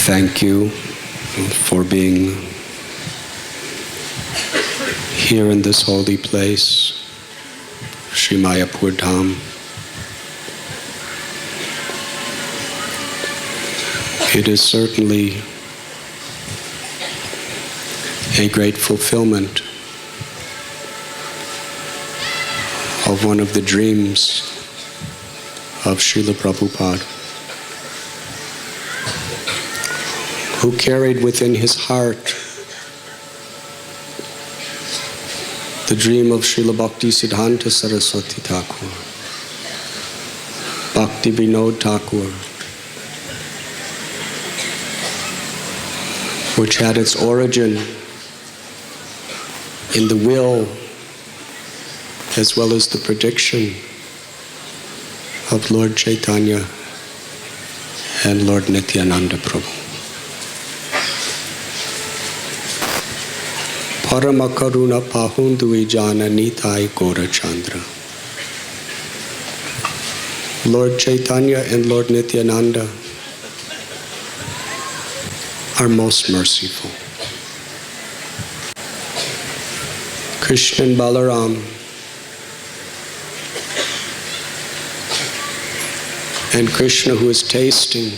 Thank you for being here in this holy place, Sri Mayapur Dham. It is certainly a great fulfillment of one of the dreams of Srila Prabhupada, who carried within his heart the dream of Srila Bhakti Siddhanta Saraswati Thakur, Bhakti Vinod Thakur, which had its origin in the will as well as the prediction of Lord Chaitanya and Lord Nityananda Prabhu. Parama Karuna Pahundui Jana Nitai Gora Chandra. Lord Chaitanya and Lord Nityananda are most merciful. Krishna and Balaram and Krishna, who is tasting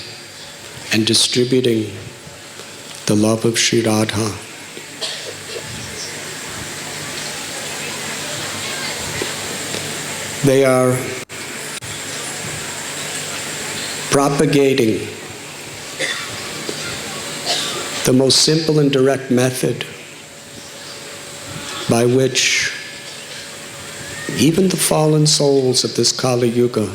and distributing the love of Sri Radha, they are propagating the most simple and direct method by which even the fallen souls of this Kali Yuga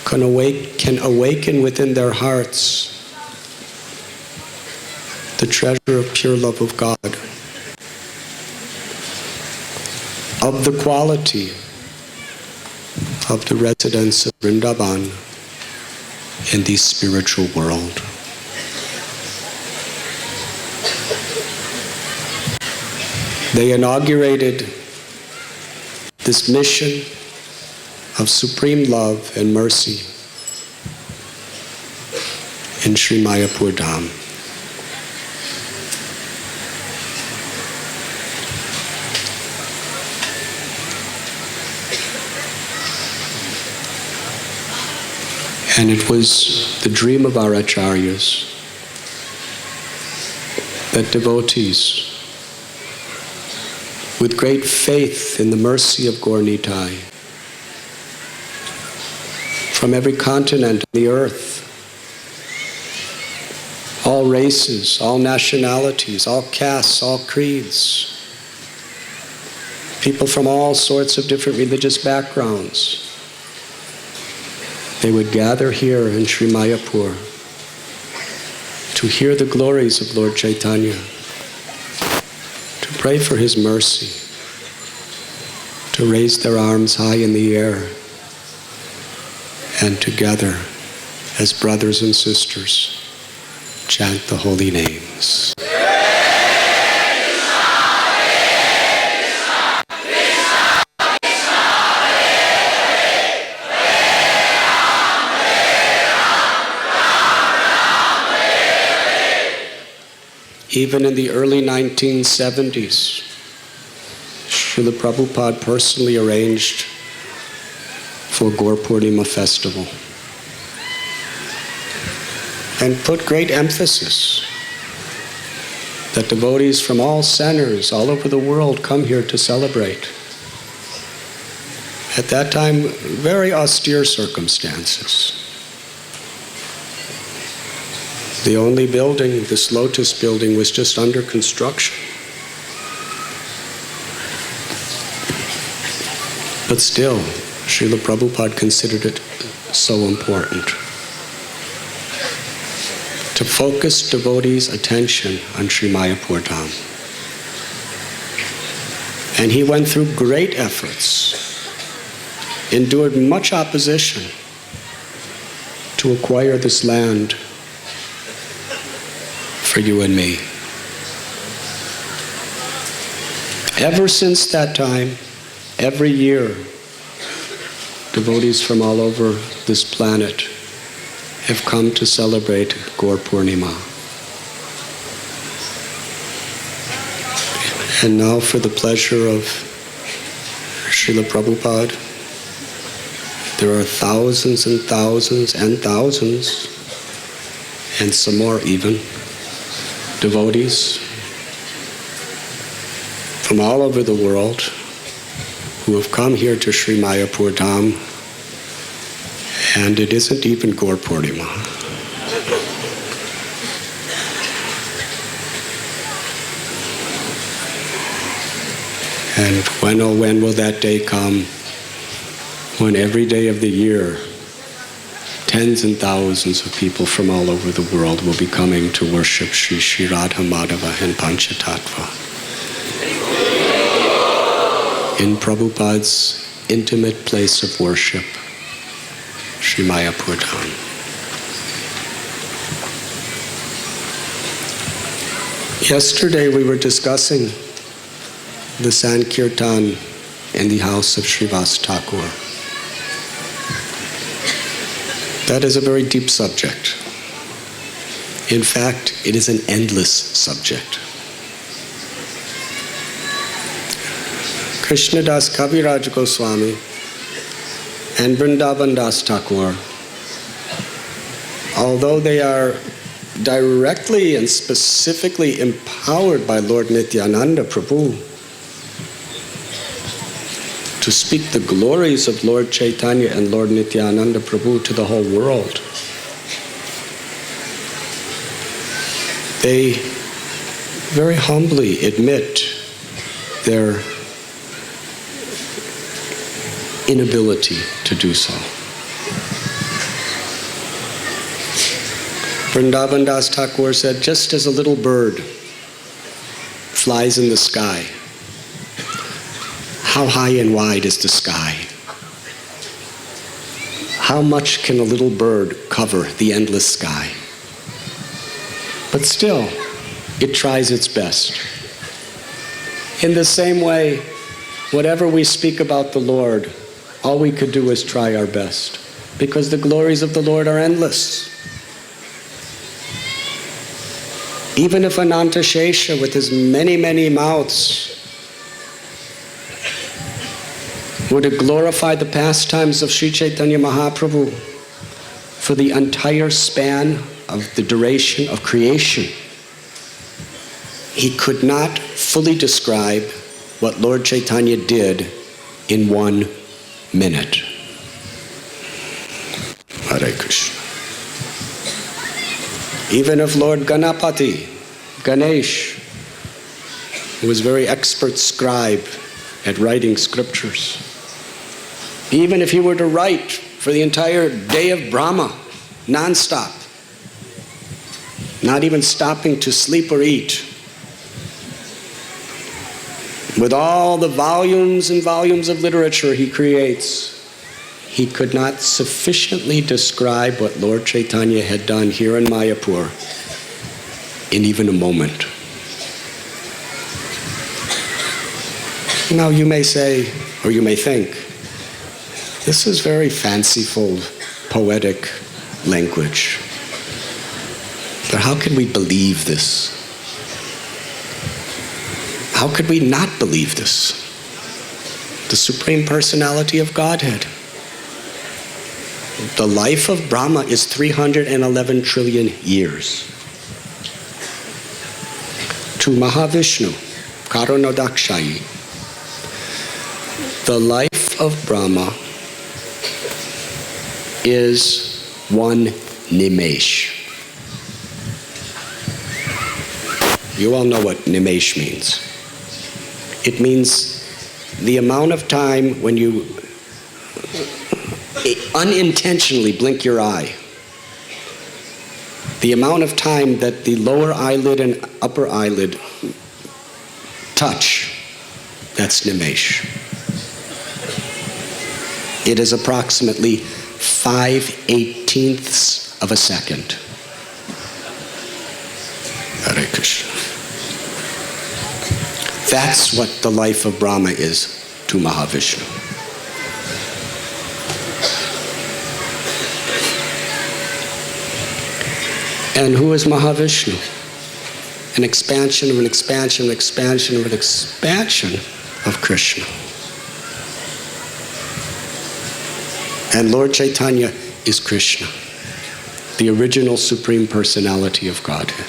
can awaken within their hearts the treasure of pure love of God, of the quality of the residents of Vrindavan in the spiritual world. They inaugurated this mission of supreme love and mercy in Sri Mayapur Dham. And it was the dream of our acharyas that devotees with great faith in the mercy of Gaur Nitai from every continent on the earth, all races, all nationalities, all castes, all creeds, people from all sorts of different religious backgrounds, they would gather here in Sri Mayapur to hear the glories of Lord Chaitanya, to pray for his mercy, to raise their arms high in the air, and together, as brothers and sisters, chant the holy names. Even in the early 1970s, Srila Prabhupada personally arranged for Gaur Purnima festival and put great emphasis that devotees from all centers all over the world come here to celebrate. At that time, very austere circumstances. The only building, this Lotus building, was just under construction. But still, Srila Prabhupada considered it so important to focus devotees' attention on Sri Mayapur Dham. And he went through great efforts, endured much opposition to acquire this land for you and me. Ever since that time, every year, devotees from all over this planet have come to celebrate Gaur Purnima. And now for the pleasure of Srila Prabhupada, there are thousands and thousands and thousands, and some more even, devotees from all over the world who have come here to Sri Mayapur Dham, and it isn't even Gaur Purnima. And when, oh when will that day come when every day of the year tens and thousands of people from all over the world will be coming to worship Shri Radha Madhava and Panchatattva in Prabhupada's intimate place of worship, Sri Mayapur Dham. Yesterday we were discussing the Sankirtan in the house of Srivas Thakur. That is a very deep subject. In fact, it is an endless subject. Krishnadas Kaviraj Goswami and Vrindavan Das Thakur, although they are directly and specifically empowered by Lord Nityananda Prabhu to speak the glories of Lord Chaitanya and Lord Nityananda Prabhu to the whole world, they very humbly admit their inability to do so. Vrindavan Das Thakur said, just as a little bird flies in the sky, how high and wide is the sky? How much can a little bird cover the endless sky? But still, it tries its best. In the same way, whatever we speak about the Lord, all we could do is try our best, because the glories of the Lord are endless. Even if Ananta Shesha, with his many, many mouths, were to glorify the pastimes of Sri Chaitanya Mahaprabhu for the entire span of the duration of creation, he could not fully describe what Lord Chaitanya did in 1 minute. Hare Krishna. Even if Lord Ganapati, Ganesh, who was a very expert scribe at writing scriptures, even if he were to write for the entire day of Brahma, non-stop, not even stopping to sleep or eat, with all the volumes and volumes of literature he creates, he could not sufficiently describe what Lord Chaitanya had done here in Mayapur in even a moment. Now you may say, or you may think, this is very fanciful, poetic language. But how can we believe this? How could we not believe this? The Supreme Personality of Godhead. The life of Brahma is 311 trillion years. To Mahavishnu, Karunodakshayi, the life of Brahma is 1 nimesh. You all know what nimesh means. It means the amount of time when you unintentionally blink your eye. The amount of time that the lower eyelid and upper eyelid touch, that's nimesh. It is approximately 5/18 of a second. Hare Krishna. That's what the life of Brahma is to Mahavishnu. And who is Mahavishnu? An expansion of an expansion, an expansion of an expansion of Krishna. And Lord Chaitanya is Krishna, the original Supreme Personality of Godhead.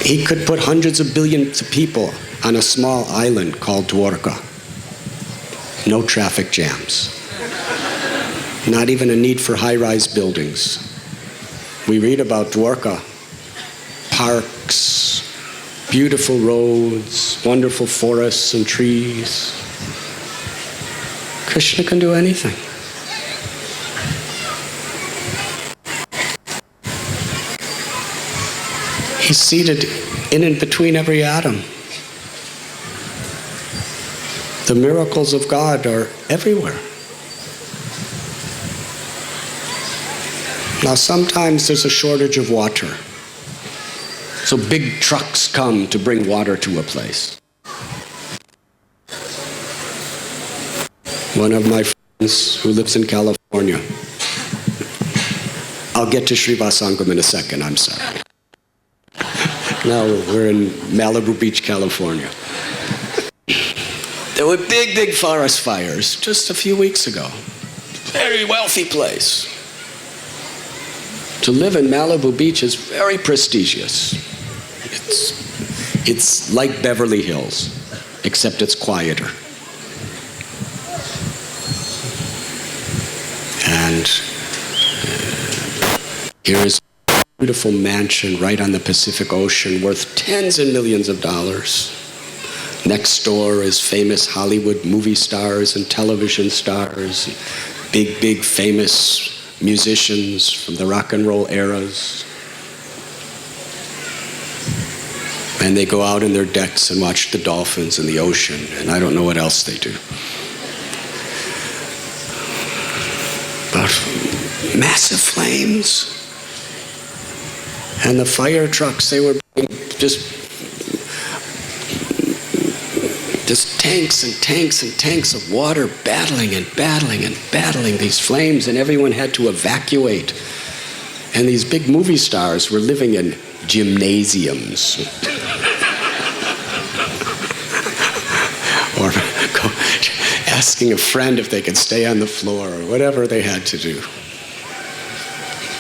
He could put hundreds of billions of people on a small island called Dwarka. No traffic jams. Not even a need for high-rise buildings. We read about Dwarka, parks, beautiful roads, wonderful forests and trees. Krishna can do anything. He's seated in and between every atom. The miracles of God are everywhere. Now sometimes there's a shortage of water. So big trucks come to bring water to a place. One of my friends who lives in California. I'll get to Srivas Sangam in a second, I'm sorry. Now we're in Malibu Beach, California. There were big, big forest fires just a few weeks ago. Very wealthy place. To live in Malibu Beach is very prestigious. It's like Beverly Hills, except it's quieter. And here is a beautiful mansion right on the Pacific Ocean worth tens of millions of dollars. Next door is famous Hollywood movie stars and television stars, big, big famous musicians from the rock and roll eras. And they go out in their decks and watch the dolphins in the ocean, and I don't know what else they do. But massive flames. And the fire trucks, they were just tanks and tanks and tanks of water battling and battling and battling these flames, and everyone had to evacuate. And these big movie stars were living in gymnasiums. Or asking a friend if they could stay on the floor, or whatever they had to do.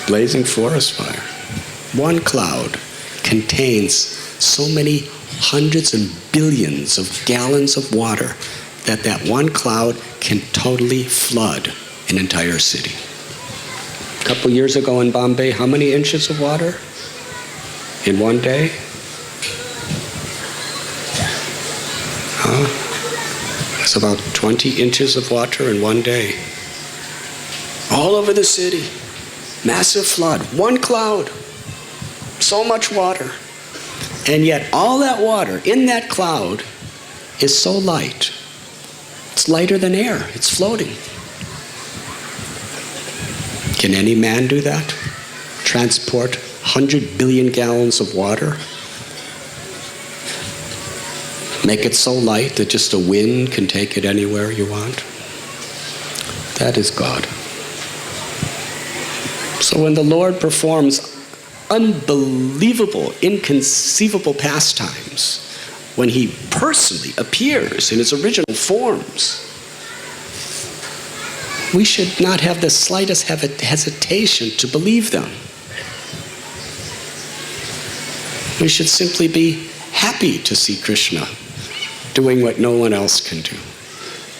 Blazing forest fire. One cloud contains so many hundreds and billions of gallons of water that one cloud can totally flood an entire city. A couple years ago in Bombay, how many inches of water in one day? It's about 20 inches of water in one day. All over the city. Massive flood. One cloud. So much water. And yet all that water in that cloud is so light. It's lighter than air. It's floating. Can any man do that? Transport 100 billion gallons of water? Make it so light that just a wind can take it anywhere you want? That is God. So when the Lord performs unbelievable, inconceivable pastimes, when he personally appears in his original forms, we should not have the slightest hesitation to believe them. We should simply be happy to see Krishna doing what no one else can do,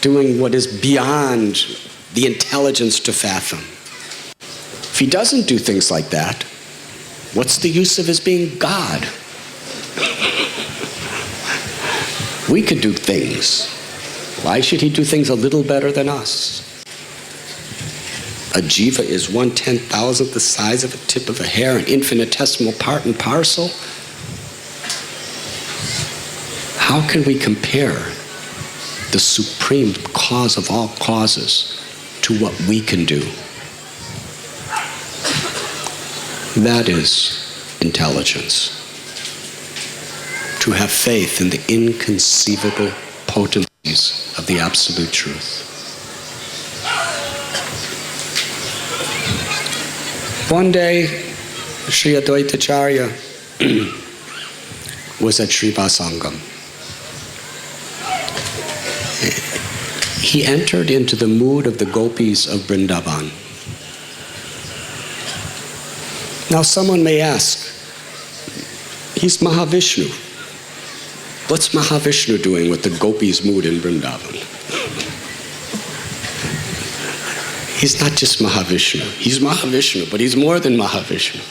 doing what is beyond the intelligence to fathom. If he doesn't do things like that, what's the use of his being God? We could do things. Why should he do things a little better than us? A jiva is 1/10,000th the size of a tip of a hair, an infinitesimal part and parcel. How can we compare the supreme cause of all causes to what we can do? That is intelligence. To have faith in the inconceivable potencies of the absolute truth. One day, Sri Advaitacharya was at Srivas Sangam. He entered into the mood of the gopis of Vrindavan. Now someone may ask, he's Mahavishnu. What's Mahavishnu doing with the gopis' mood in Vrindavan? He's not just Mahavishnu. He's Mahavishnu, but he's more than Mahavishnu.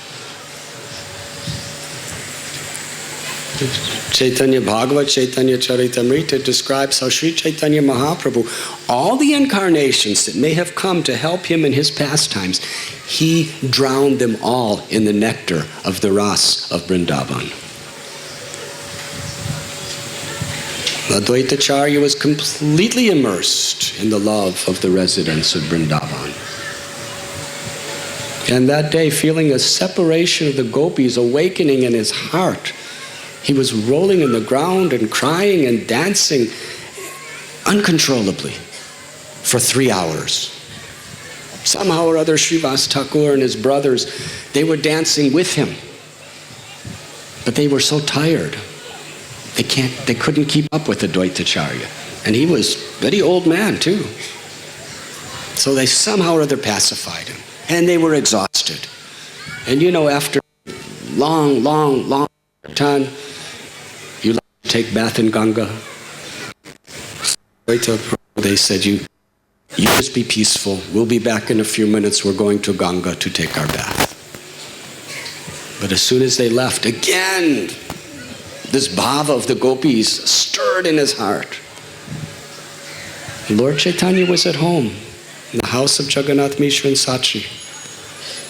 Chaitanya Bhagavad, Chaitanya Charitamrita describes how Sri Chaitanya Mahaprabhu, all the incarnations that may have come to help him in his pastimes, he drowned them all in the nectar of the ras of Vrindavan. Advaitacharya was completely immersed in the love of the residents of Vrindavan. And that day, feeling a separation of the gopis awakening in his heart, he was rolling in the ground and crying and dancing uncontrollably for 3 hours. Somehow or other, Srivas Thakur and his brothers, they were dancing with him. But they were so tired. They couldn't keep up with Advaitacharya. And he was a very old man too. So they somehow or other pacified him. And they were exhausted. And you know, after long time, you like to take bath in Ganga. They said, you just be peaceful. We'll be back in a few minutes. We're going to Ganga to take our bath. But as soon as they left, again, this bhava of the gopis stirred in his heart. Lord Chaitanya was at home in the house of Jagannath Mishra and Sachi.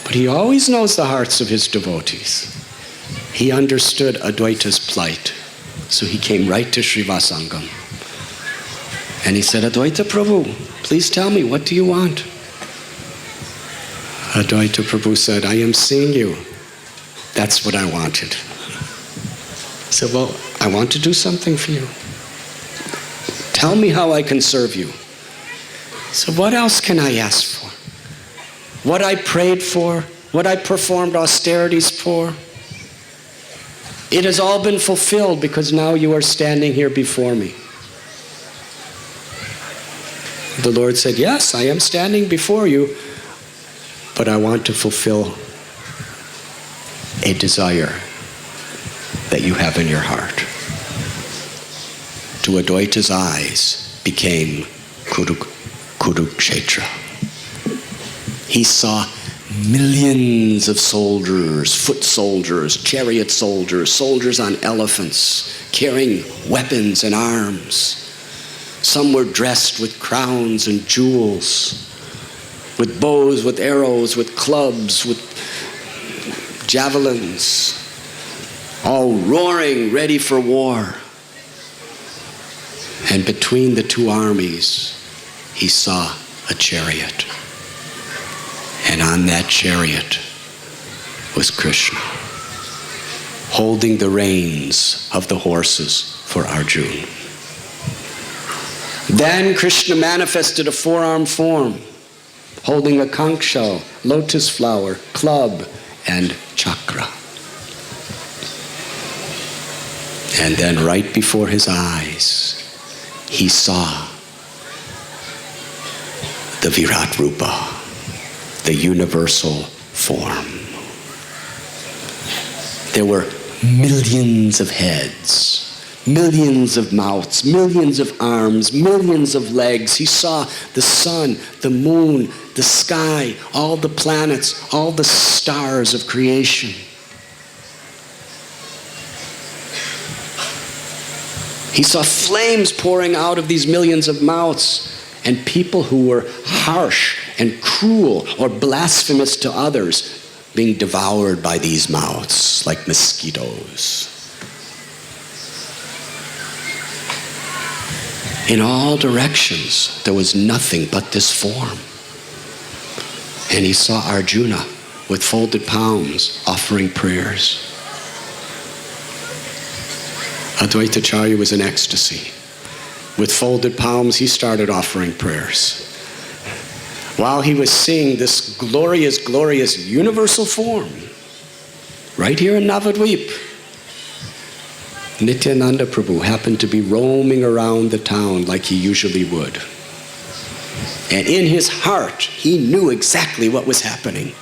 But he always knows the hearts of his devotees. He understood Advaita's plight. So he came right to Srivas Sangam. And he said, Advaita Prabhu, please tell me, what do you want? Advaita Prabhu said, I am seeing you. That's what I wanted. I said, well, I want to do something for you. Tell me how I can serve you. So what else can I ask for? What I prayed for, what I performed austerities for, it has all been fulfilled because now you are standing here before me. The Lord said, yes, I am standing before you, but I want to fulfill a desire that you have in your heart. To Advaita's eyes became Kurukshetra. He saw millions of soldiers, foot soldiers, chariot soldiers, soldiers on elephants, carrying weapons and arms. Some were dressed with crowns and jewels, with bows, with arrows, with clubs, with javelins, all roaring, ready for war. And between the two armies, he saw a chariot. And on that chariot was Krishna, holding the reins of the horses for Arjuna. Then Krishna manifested a four-armed form, holding a conch shell, lotus flower, club, and chakra. And then right before his eyes, he saw the Virat Rupa, the universal form. There were millions of heads, millions of mouths, millions of arms, millions of legs. He saw the sun, the moon, the sky, all the planets, all the stars of creation. He saw flames pouring out of these millions of mouths, and people who were harsh and cruel or blasphemous to others being devoured by these mouths like mosquitoes. In all directions, there was nothing but this form. And he saw Arjuna with folded palms offering prayers. Advaitacharya was in ecstasy. With folded palms, he started offering prayers. while he was seeing this glorious, glorious universal form, right here in Navadvip, Nityananda Prabhu happened to be roaming around the town like he usually would. And in his heart, he knew exactly what was happening.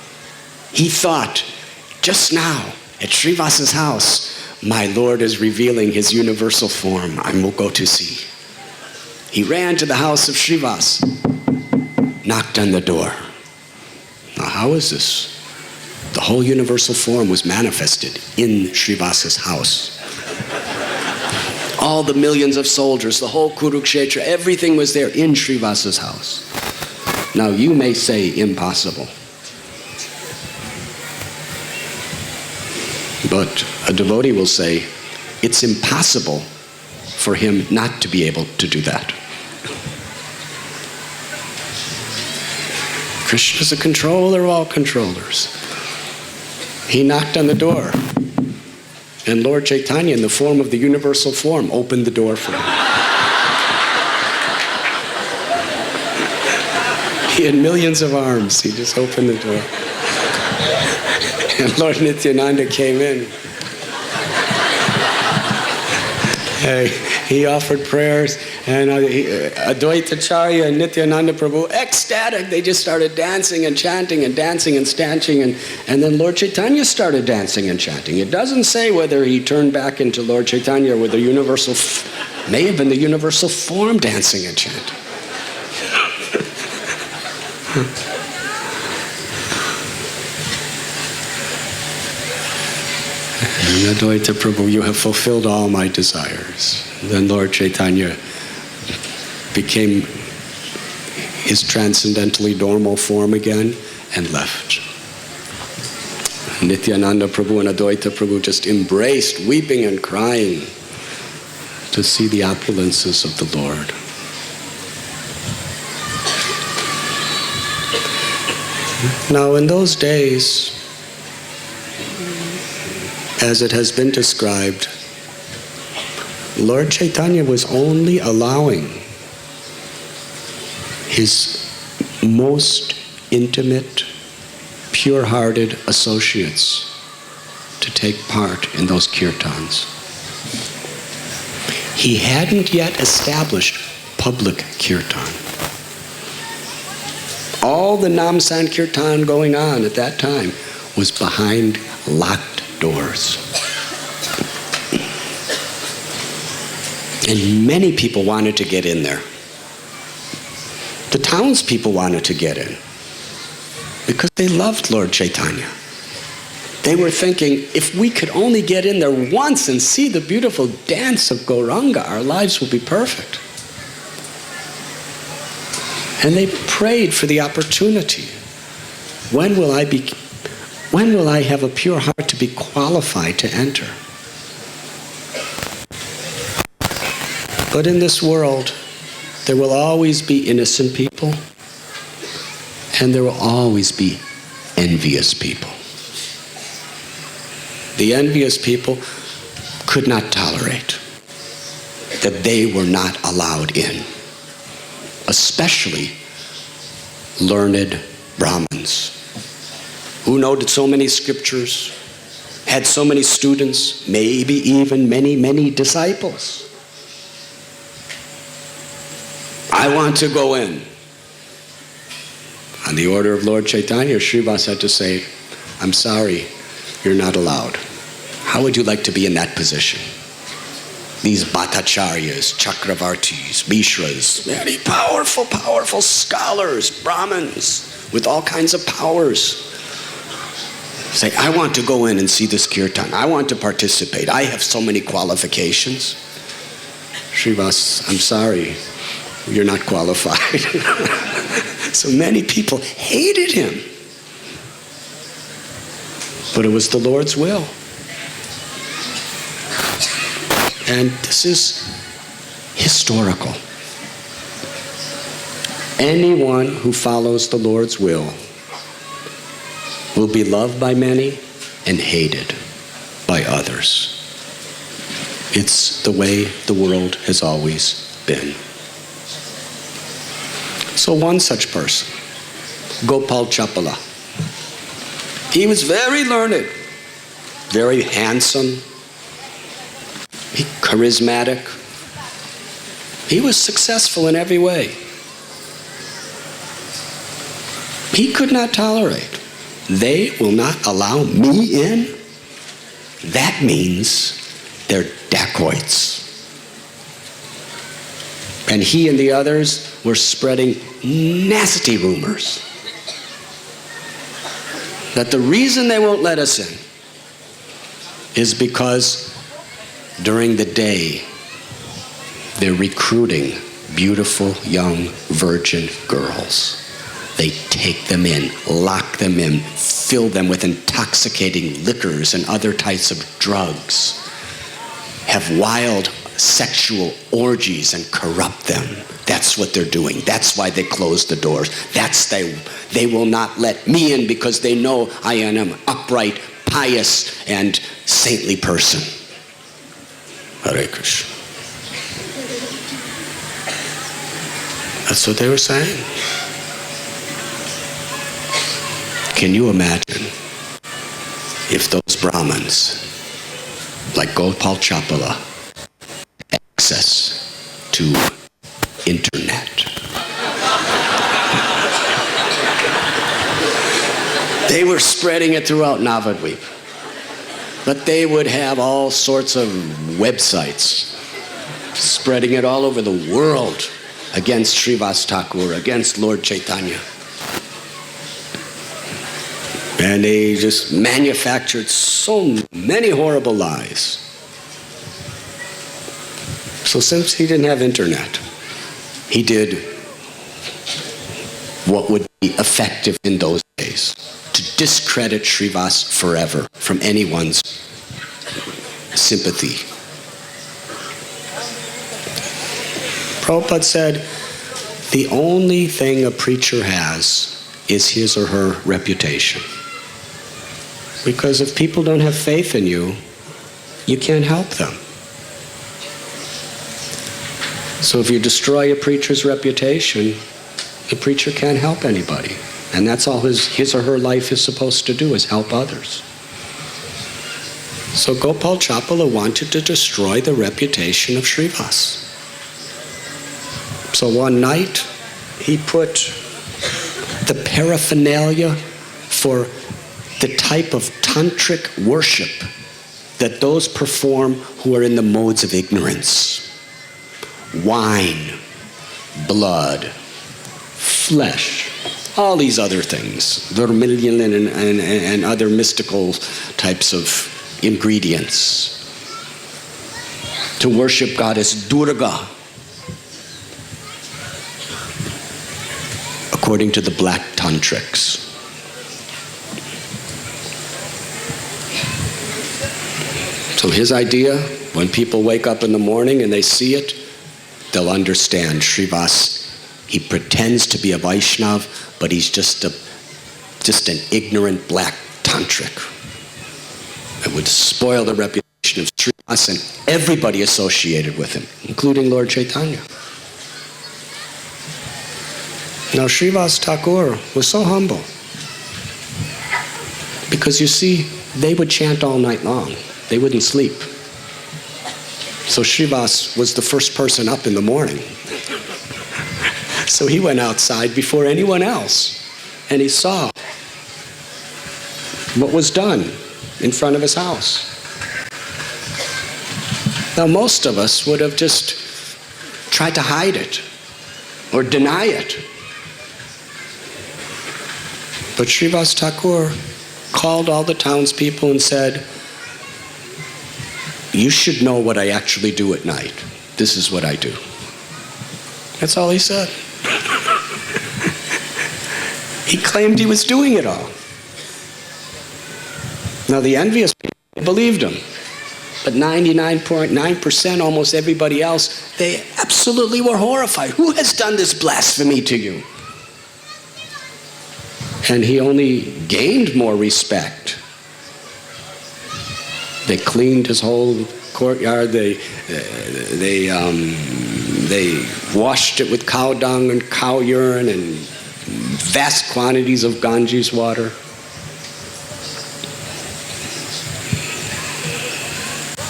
He thought, just now, at Srivas' house, my Lord is revealing his universal form. I will go to see. He ran to the house of Srivas, knocked on the door. Now, how is this? The whole universal form was manifested in Srivas' house. All the millions of soldiers, the whole Kurukshetra, everything was there in Srivas' house. Now, you may say impossible. But a devotee will say, it's impossible for him not to be able to do that. Krishna is a controller of all controllers. He knocked on the door, and Lord Chaitanya, in the form of the universal form, opened the door for him. He had millions of arms. He just opened the door. And Lord Nityananda came in. He offered prayers, and Advaita Acharya and Nityananda Prabhu, ecstatic, they just started dancing and chanting and dancing and stanching, and then Lord Chaitanya started dancing and chanting. It doesn't say whether he turned back into Lord Chaitanya or the universal, may have been the universal form dancing and chanting. Advaita Prabhu, you have fulfilled all my desires. Then Lord Chaitanya became his transcendently normal form again and left. Nityananda Prabhu and Advaita Prabhu just embraced, weeping and crying to see the opulences of the Lord. Now, in those days, as it has been described, Lord Chaitanya was only allowing his most intimate, pure-hearted associates to take part in those kirtans. He hadn't yet established public kirtan. All the Nam Sankirtan going on at that time was behind locked doors. And many people wanted to get in there. The townspeople wanted to get in because they loved Lord Chaitanya. They were thinking, if we could only get in there once and see the beautiful dance of Gauranga, our lives will be perfect. And they prayed for the opportunity. When will I have a pure heart to be qualified to enter? But in this world, there will always be innocent people, and there will always be envious people. The envious people could not tolerate that they were not allowed in, especially learned Brahmins who noted so many scriptures, had so many students, maybe even many, many disciples. I want to go in. On the order of Lord Chaitanya, Srivas had to say, I'm sorry, you're not allowed. How would you like to be in that position? These Bhattacharyas, Chakravartis, Mishras, very powerful, powerful scholars, Brahmins, with all kinds of powers. Say, I want to go in and see this kirtan. I want to participate. I have so many qualifications. Srivas, I'm sorry, you're not qualified. So many people hated him. But it was the Lord's will. And this is historical. Anyone who follows the Lord's will be loved by many and hated by others. It's the way the world has always been. So one such person Gopal Chapala. He was very learned, very handsome, charismatic. He was successful in every way. He could not tolerate. They will not allow me in? That means they're dacoits. And he and the others were spreading nasty rumors that the reason they won't let us in is because during the day they're recruiting beautiful young virgin girls. They take them in, lock them in, fill them with intoxicating liquors and other types of drugs, have wild sexual orgies and corrupt them. That's what they're doing. That's why they close the doors. They will not let me in because they know I am an upright, pious, and saintly person. Hare Krishna. That's what they were saying. Can you imagine if those Brahmins, like Gopal Chapala, access to internet? They were spreading it throughout Navadvip. But they would have all sorts of websites, spreading it all over the world against Srivas Thakur, against Lord Chaitanya. And they just manufactured so many horrible lies. So since he didn't have internet, he did what would be effective in those days, to discredit Srivas forever from anyone's sympathy. Prabhupada said, the only thing a preacher has is his or her reputation. Because if people don't have faith in you, you can't help them. So if you destroy a preacher's reputation, the preacher can't help anybody. And that's all his or her life is supposed to do, is help others. So Gopal Chapala wanted to destroy the reputation of Srivas. So one night, he put the paraphernalia for the type of tantric worship that those perform who are in the modes of ignorance. Wine, blood, flesh, all these other things, vermilion and other mystical types of ingredients. To worship Goddess Durga, according to the black tantrics. So his idea, when people wake up in the morning and they see it, they'll understand Srivas. He pretends to be a Vaishnav, but he's just an ignorant black tantric. It would spoil the reputation of Srivas and everybody associated with him, including Lord Chaitanya. Now Srivas Thakur was so humble because, you see, they would chant all night long. They wouldn't sleep. So Srivas was the first person up in the morning. So he went outside before anyone else, and he saw what was done in front of his house. Now most of us would have just tried to hide it or deny it. But Srivas Thakur called all the townspeople and said, you should know what I actually do at night. This is what I do. That's all he said. He claimed he was doing it all. Now the envious people believed him, but 99.9%, almost everybody else, they absolutely were horrified. Who has done this blasphemy to you? And he only gained more respect. They cleaned his whole courtyard. They washed it with cow dung and cow urine and vast quantities of Ganges water.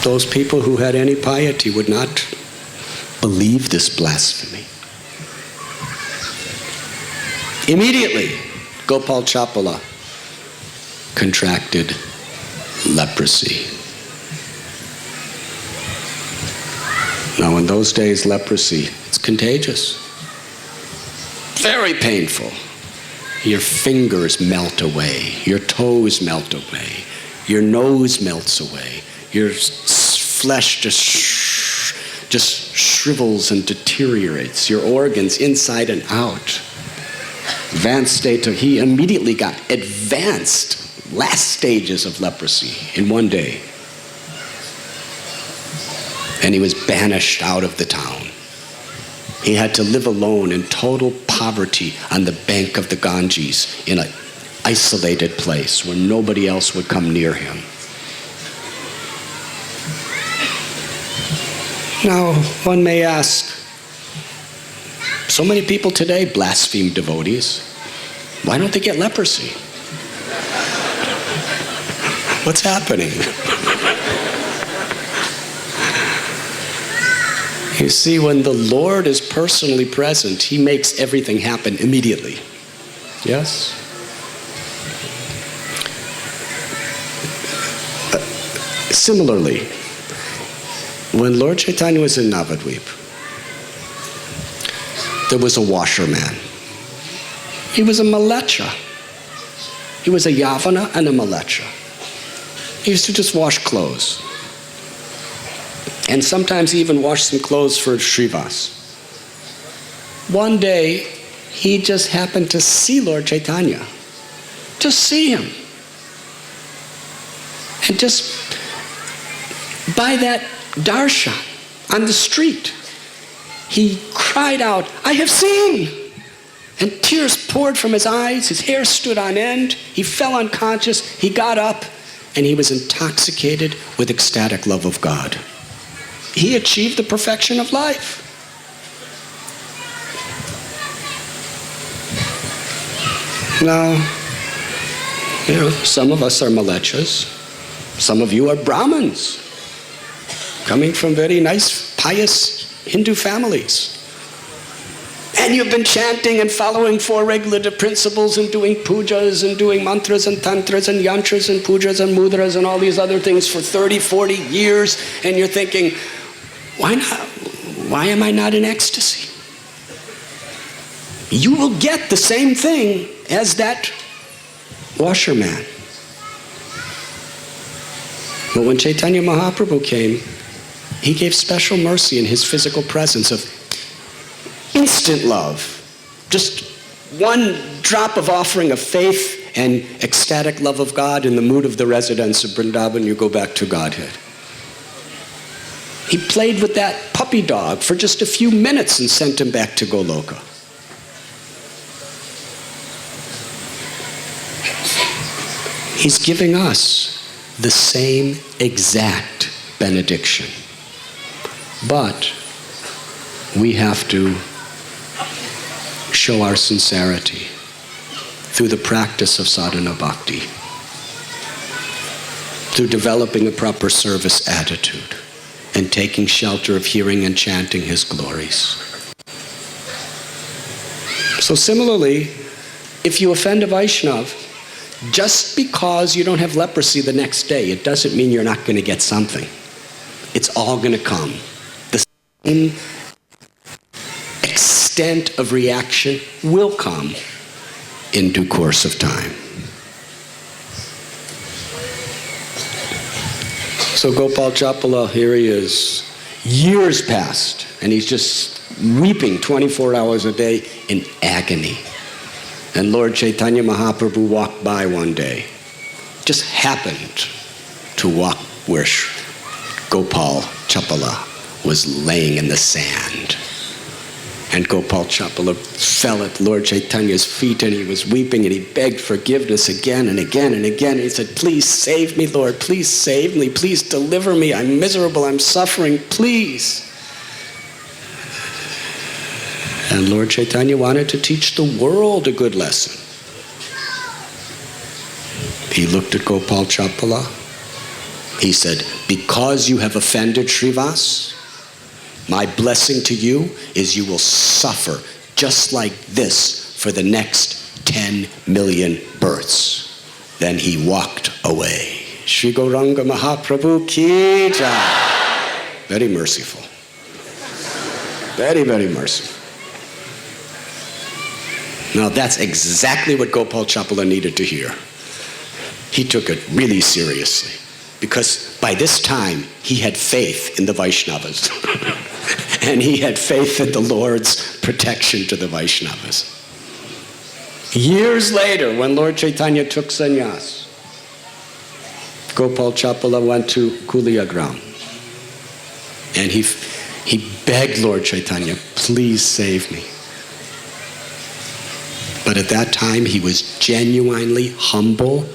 Those people who had any piety would not believe this blasphemy. Immediately, Gopal Chapala contracted leprosy. Now, in those days, leprosy, it's contagious. Very painful. Your fingers melt away. Your toes melt away. Your nose melts away. Your flesh just shrivels and deteriorates. Your organs inside and out. Advanced state of, he immediately got advanced, last stages of leprosy in one day. And he was banished out of the town. He had to live alone in total poverty on the bank of the Ganges in an isolated place where nobody else would come near him. Now, one may ask, so many people today blaspheme devotees. Why don't they get leprosy? What's happening? You see, when the Lord is personally present, he makes everything happen immediately. Yes? Similarly, when Lord Chaitanya was in Navadvip, there was a washerman. He was a malecha. He was a yavana and a malecha. He used to just wash clothes. And sometimes he even washed some clothes for Srivas. One day, he just happened to see Lord Chaitanya. Just see him. And just by that darshan on the street, he cried out, "I have seen!" And tears poured from his eyes. His hair stood on end. He fell unconscious. He got up, and he was intoxicated with ecstatic love of God. He achieved the perfection of life. Now, some of us are malechas. Some of you are Brahmins, coming from very nice, pious Hindu families. And you've been chanting and following 4 regulative principles and doing pujas and doing mantras and tantras and yantras and pujas and mudras and all these other things for 30, 40 years. And you're thinking, why not? Why am I not in ecstasy? You will get the same thing as that washerman. But when Chaitanya Mahaprabhu came, he gave special mercy in his physical presence of instant love. Just one drop of offering of faith and ecstatic love of God in the mood of the residents of Vrindavan, you go back to Godhead. He played with that puppy dog for just a few minutes and sent him back to Goloka. He's giving us the same exact benediction. But we have to show our sincerity through the practice of sadhana bhakti, through developing a proper service attitude, and taking shelter of hearing and chanting his glories. So similarly, if you offend a Vaishnav, just because you don't have leprosy the next day, it doesn't mean you're not going to get something. It's all going to come. The same extent of reaction will come in due course of time. So Gopal Chapala, here he is, years passed, and he's just weeping 24 hours a day in agony. And Lord Chaitanya Mahaprabhu walked by one day, just happened to walk where Gopal Chapala was laying in the sand. And Gopal Chapala fell at Lord Chaitanya's feet, and he was weeping, and he begged forgiveness again and again and again. And he said, "Please save me, Lord. Please save me. Please deliver me. I'm miserable. I'm suffering. Please." And Lord Chaitanya wanted to teach the world a good lesson. He looked at Gopal Chapala. He said, because you have offended Srivas, my blessing to you is you will suffer just like this for the next 10 million births. Then he walked away. Shri Gauranga Mahaprabhu ki jai. Very merciful. Very, very merciful. Now that's exactly what Gopal Chapala needed to hear. He took it really seriously, because by this time he had faith in the Vaishnavas. And he had faith in the Lord's protection to the Vaishnavas. Years later, when Lord Chaitanya took sannyas, Gopal Chapala went to Kuliagram. And he begged Lord Chaitanya, please save me. But at that time he was genuinely humble,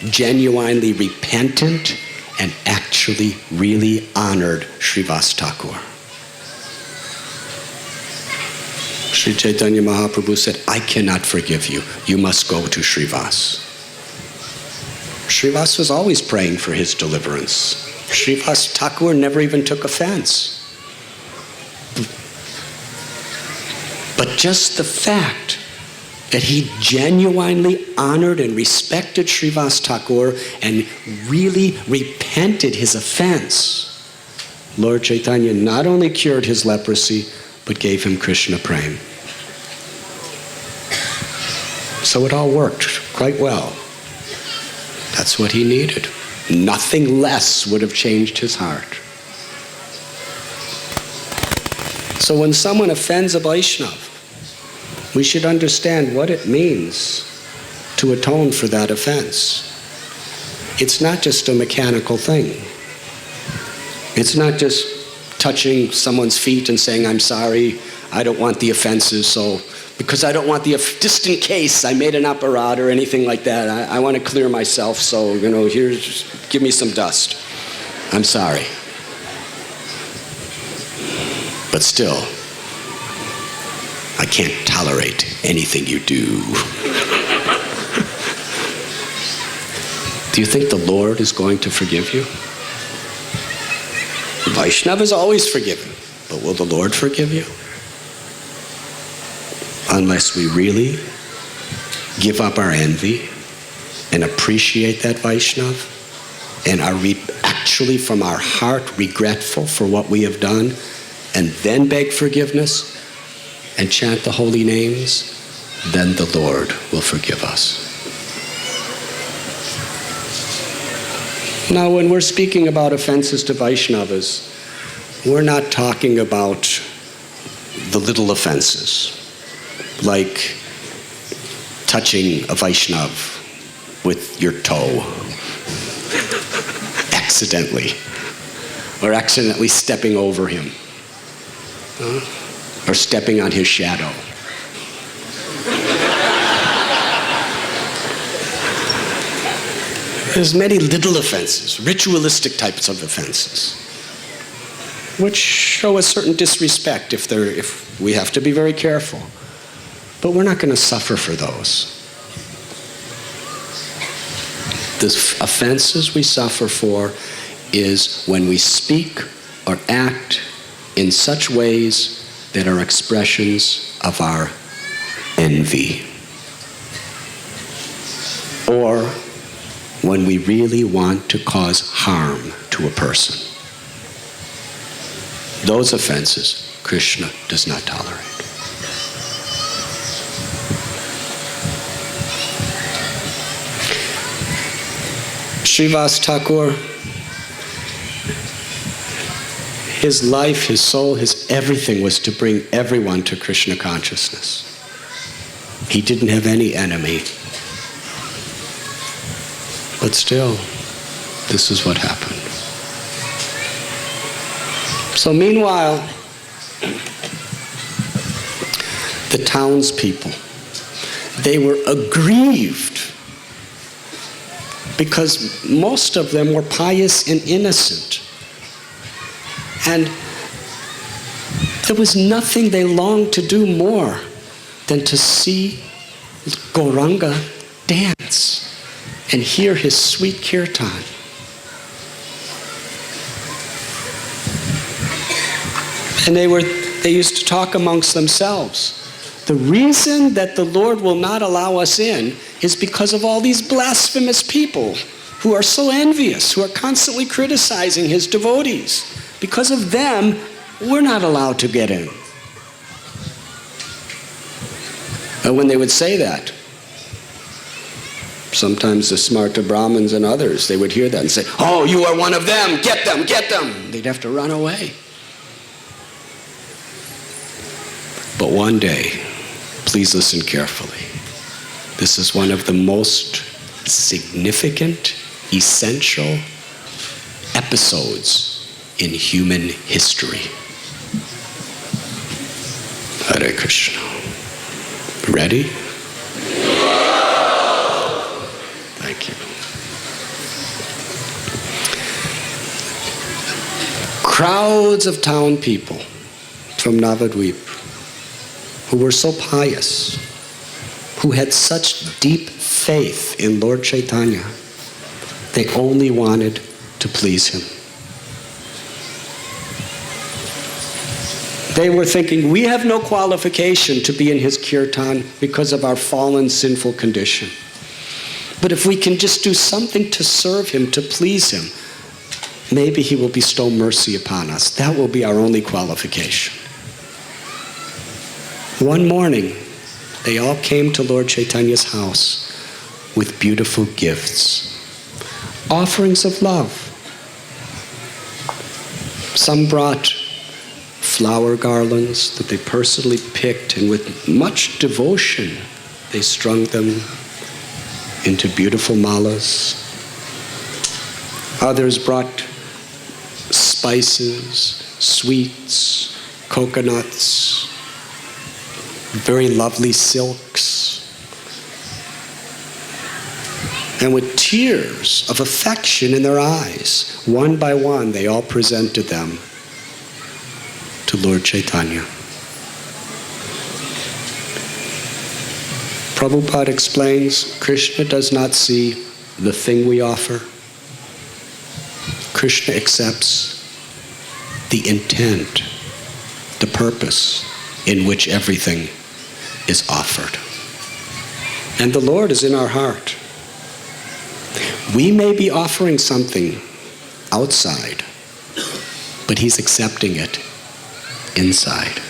genuinely repentant, and actually really honored Srivas Thakur. Sri Chaitanya Mahaprabhu said, I cannot forgive you. You must go to Srivas. Srivas was always praying for his deliverance. Srivas Thakur never even took offense. But just the fact that he genuinely honored and respected Srivas Thakur and really repented his offense, Lord Chaitanya not only cured his leprosy, but gave him Krishna Prem. So it all worked quite well. That's what he needed. Nothing less would have changed his heart. So when someone offends a Vaishnava, we should understand what it means to atone for that offense. It's not just a mechanical thing. It's not just touching someone's feet and saying, I'm sorry, I don't want the offenses, so because I don't want just in case I made an aparad or anything like that, I want to clear myself, so, here's, give me some dust. I'm sorry. But still, I can't tolerate anything you do. Do you think the Lord is going to forgive you? Vaishnava is always forgiven, but will the Lord forgive you? Unless we really give up our envy and appreciate that Vaishnava and are actually from our heart regretful for what we have done, and then beg forgiveness and chant the holy names, then the Lord will forgive us. Now, when we're speaking about offenses to Vaishnavas, we're not talking about the little offenses, like touching a Vaishnava with your toe accidentally, or accidentally stepping over him, or stepping on his shadow. There's many little offenses, ritualistic types of offenses, which show a certain disrespect if we have to be very careful. But we're not going to suffer for those. The offenses we suffer for is when we speak or act in such ways that are expressions of our envy, or when we really want to cause harm to a person. Those offenses Krishna does not tolerate. Srivas Thakur, his life, his soul, his everything was to bring everyone to Krishna consciousness. He didn't have any enemy. But still, this is what happened. So meanwhile, the townspeople, they were aggrieved because most of them were pious and innocent. And There was nothing they longed to do more than to see Gauranga dance and hear his sweet kirtan. And they used to talk amongst themselves. The reason that the Lord will not allow us in is because of all these blasphemous people who are so envious, who are constantly criticizing his devotees. Because of them, we're not allowed to get in. And when they would say that, sometimes the smarta Brahmins and others, they would hear that and say, "Oh, you are one of them, get them, get them." They'd have to run away. But one day, please listen carefully. This is one of the most significant, essential episodes in human history. Hare Krishna. Ready? Thank you. Crowds of town people from Navadvip who were so pious, who had such deep faith in Lord Chaitanya, they only wanted to please him. They were thinking, we have no qualification to be in his kirtan because of our fallen, sinful condition. But if we can just do something to serve him, to please him, maybe he will bestow mercy upon us. That will be our only qualification. One morning, they all came to Lord Chaitanya's house with beautiful gifts, offerings of love. Some brought flower garlands that they personally picked, and with much devotion, they strung them into beautiful malas. Others brought spices, sweets, coconuts, very lovely silks. And with tears of affection in their eyes, one by one, they all presented them to Lord Chaitanya. Prabhupada explains, Krishna does not see the thing we offer. Krishna accepts the intent, the purpose in which everything is offered. And the Lord is in our heart. We may be offering something outside, but he's accepting it inside.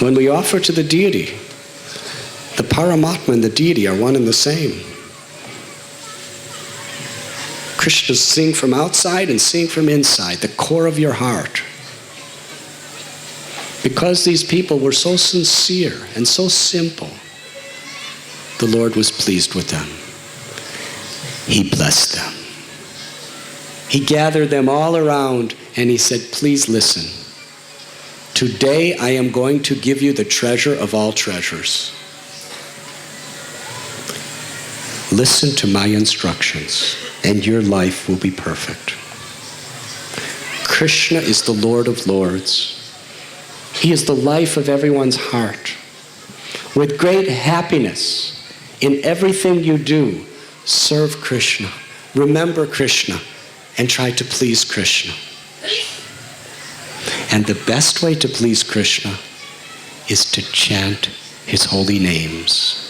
When we offer to the deity, the Paramatma and the deity are one and the same. Krishna's seeing from outside and seeing from inside, the core of your heart. Because these people were so sincere and so simple, the Lord was pleased with them. He blessed them. He gathered them all around and he said, please listen. Today I am going to give you the treasure of all treasures. Listen to my instructions and your life will be perfect. Krishna is the Lord of Lords. He is the life of everyone's heart. With great happiness in everything you do, serve Krishna, remember Krishna, and try to please Krishna. And the best way to please Krishna is to chant his holy names.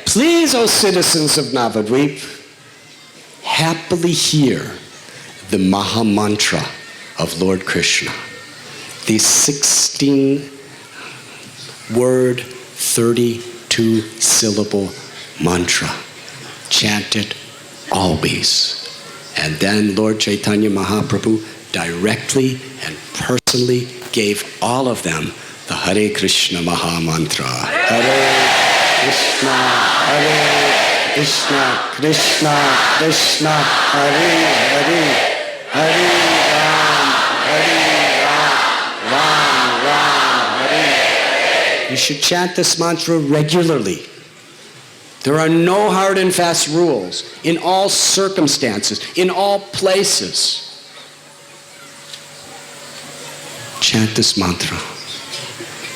Please, O citizens of Navadvip, happily hear the Maha Mantra of Lord Krishna, the 16-word, 32-syllable mantra. Chant it always. And then Lord Chaitanya Mahaprabhu directly and personally gave all of them the Hare Krishna Maha Mantra. Hare Krishna, Hare Krishna, Krishna, Krishna, Hare Hare, Hare Ram, Ram, Ram, should chant this mantra regularly. There are no hard and fast rules in all circumstances, in all places. Chant this mantra.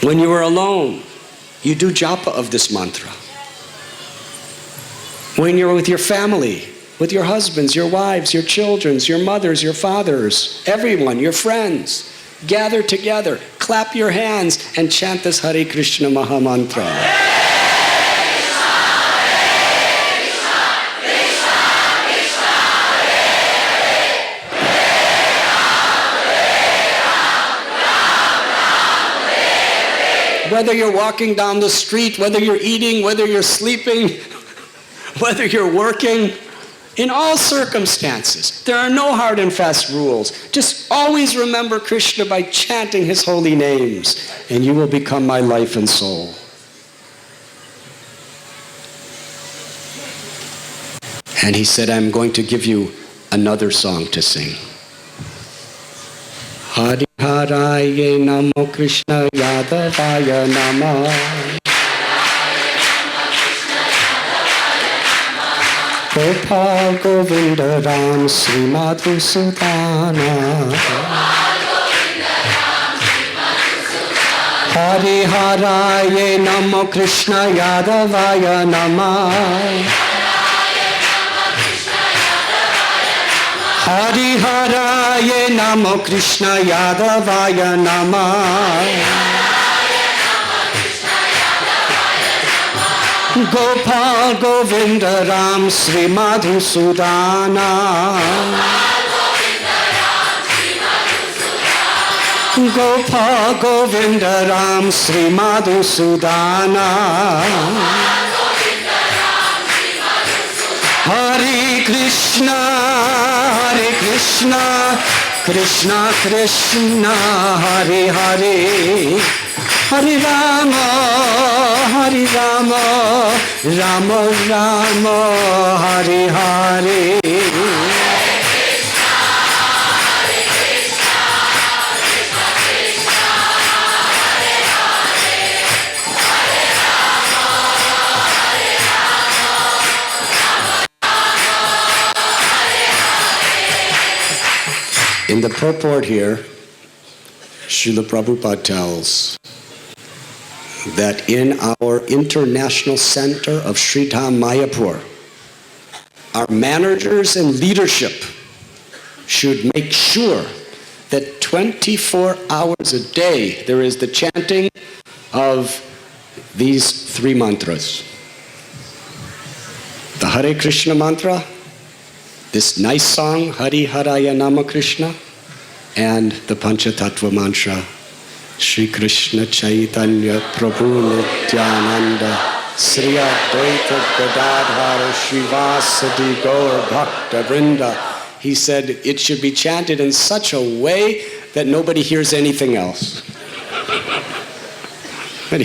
When you are alone, you do japa of this mantra. When you're with your family, with your husbands, your wives, your children, your mothers, your fathers, everyone, your friends, gather together, clap your hands, and chant this Hare Krishna Maha Mantra. Whether you're walking down the street, whether you're eating, whether you're sleeping, whether you're working, in all circumstances, there are no hard and fast rules. Just always remember Krishna by chanting his holy names, and you will become my life and soul. And he said, I'm going to give you another song to sing. Hari Haraye Namo Krishna Yadavaya Namah. Gopal Govinda Ram Sri Madhusudana. Hari Haraye Namo Krishna Yadavaya Namah. Hari Haraye Namo Krishna Yadavaya Namah. Gopal Govinda Ram Sri Madhusudana. Gopal Govinda Ram Sri Madhusudana. Hare Krishna, Hare Krishna, Krishna Krishna, Hare Hare, Hare Rama, Hare Rama, Rama Rama, Hare Hare. In the purport here, Srila Prabhupada tells that in our international center of Sridhar Mayapur, our managers and leadership should make sure that 24 hours a day there is the chanting of these three mantras. The Hare Krishna mantra, this nice song, Hari Haraya Nama Krishna, and the Panchatattva mantra, Shri Krishna Chaitanya Prabhu Nityananda, Sri Advaita Gadadhara Srivas Gaur Bhakta Vrinda. He said it should be chanted in such a way that nobody hears anything else. And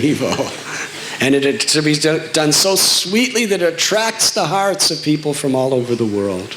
it should be done so sweetly that it attracts the hearts of people from all over the world.